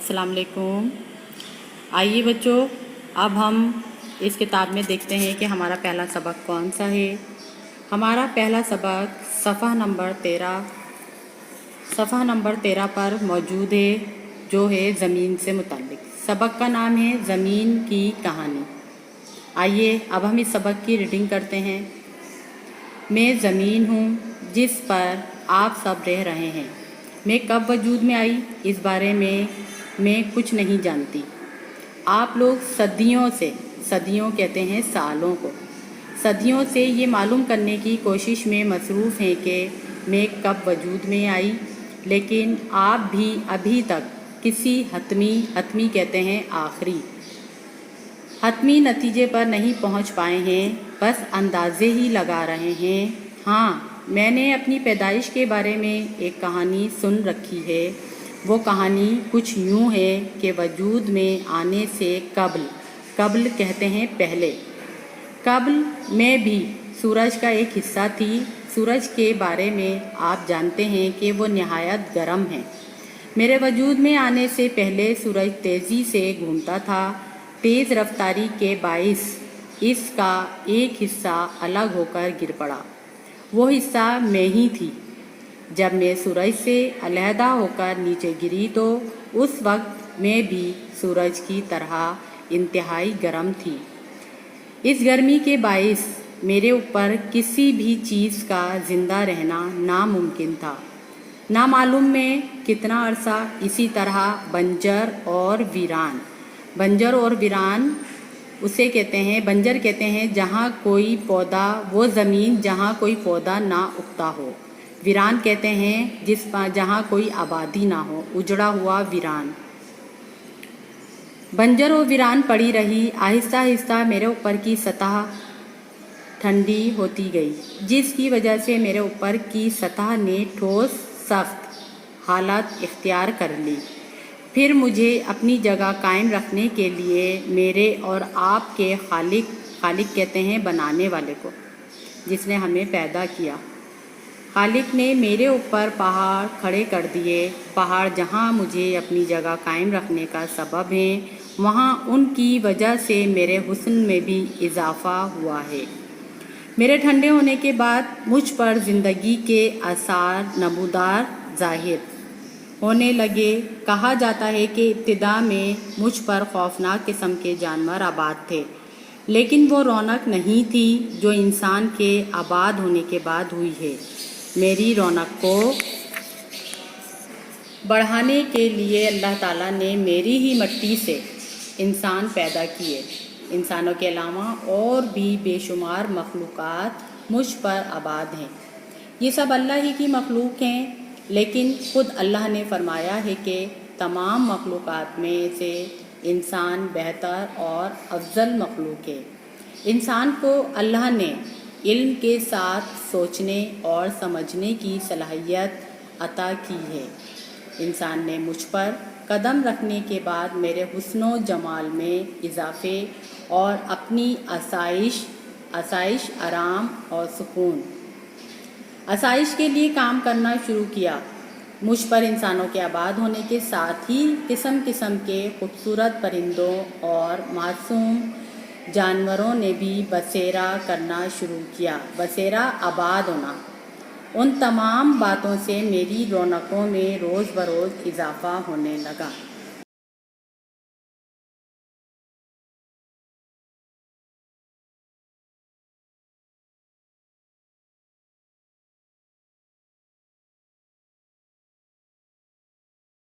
अस्सलाम वालेकुम। आइए बच्चों, अब हम इस किताब में देखते हैं कि हमारा पहला सबक कौन सा है। हमारा पहला सबक सफ़ा नंबर 13 पर मौजूद है, जो है ज़मीन से मुताल्लिक़। सबक का नाम है ज़मीन की कहानी। आइए अब हम इस सबक की रीडिंग करते हैं। मैं ज़मीन हूँ जिस पर आप सब रह रहे हैं। मैं कब वजूद में आई, इस बारे में मैं कुछ नहीं जानती। आप लोग सदियों कहते हैं सालों को, सदियों से ये मालूम करने की कोशिश में मसरूफ़ हैं कि मैं कब वजूद में आई, लेकिन आप भी अभी तक किसी हतमी कहते हैं आखिरी हतमी नतीजे पर नहीं पहुंच पाए हैं, बस अंदाज़े ही लगा रहे हैं। हाँ, मैंने अपनी पैदाइश के बारे में एक कहानी सुन रखी है। वो कहानी कुछ यूँ है कि वजूद में आने से कब्ल कहते हैं पहले। कब्ल में भी सूरज का एक हिस्सा थी। सूरज के बारे में आप जानते हैं कि वो नहायत गर्म है। मेरे वजूद में आने से पहले सूरज तेज़ी से घूमता था। तेज़ रफ्तारी के बाइस इसका एक हिस्सा अलग होकर गिर पड़ा। वो हिस्सा मैं ही थी। जब मैं सूरज से अलहदा होकर नीचे गिरी तो उस वक्त मैं भी सूरज की तरह इंतहाई गर्म थी। इस गर्मी के बाइस मेरे ऊपर किसी भी चीज़ का ज़िंदा रहना नामुमकिन था। ना मालूम मैं कितना अरसा इसी तरह बंजर और वीरान उसे कहते हैं, बंजर कहते हैं जहाँ कोई पौधा, वो ज़मीन जहाँ कोई पौधा ना उगता हो। वीरान कहते हैं जहाँ कोई आबादी ना हो, उजड़ा हुआ वीरान। बंजर और वीरान पड़ी रही। आहिस्ता आहिस्ता मेरे ऊपर की सतह ठंडी होती गई, जिसकी वजह से मेरे ऊपर की सतह ने ठोस सख्त हालत इख्तियार कर ली। फिर मुझे अपनी जगह कायम रखने के लिए मेरे और आपके खालिक कहते हैं बनाने वाले को, जिसने हमें पैदा किया। खालिक ने मेरे ऊपर पहाड़ खड़े कर दिए। पहाड़ जहाँ मुझे अपनी जगह कायम रखने का सबब हैं, वहाँ उनकी वजह से मेरे हुस्न में भी इजाफ़ा हुआ है। मेरे ठंडे होने के बाद मुझ पर ज़िंदगी के आसार नमूदार ज़ाहिर होने लगे। कहा जाता है कि इब्तिदा में मुझ पर खौफनाक किस्म के जानवर आबाद थे, लेकिन वो रौनक नहीं थी जो इंसान के आबाद होने के बाद हुई है। मेरी रौनक को बढ़ाने के लिए अल्लाह ताला ने मेरी ही मिट्टी से इंसान पैदा किए। इंसानों के अलावा और भी बेशुमार मखलूक़ात मुझ पर आबाद हैं। ये सब अल्लाह ही की मखलूक हैं, लेकिन ख़ुद अल्लाह ने फरमाया है कि तमाम मखलूक़ात में से इंसान बेहतर और अफजल मखलूक है। इंसान को अल्लाह ने इल्म के साथ सोचने और समझने की सलाहियत अता की है। इंसान ने मुझ पर कदम रखने के बाद मेरे हुस्न जमाल में इजाफ़े और अपनी आसाइश आराम और सुकून आसाइश के लिए काम करना शुरू किया। मुझ पर इंसानों के आबाद होने के साथ ही किस्म किस्म के खूबसूरत परिंदों और मासूम जानवरों ने भी बसेरा करना शुरू किया। बसेरा आबाद होना। उन तमाम बातों से मेरी रौनकों में रोज़ बरोज़ इजाफ़ा होने लगा।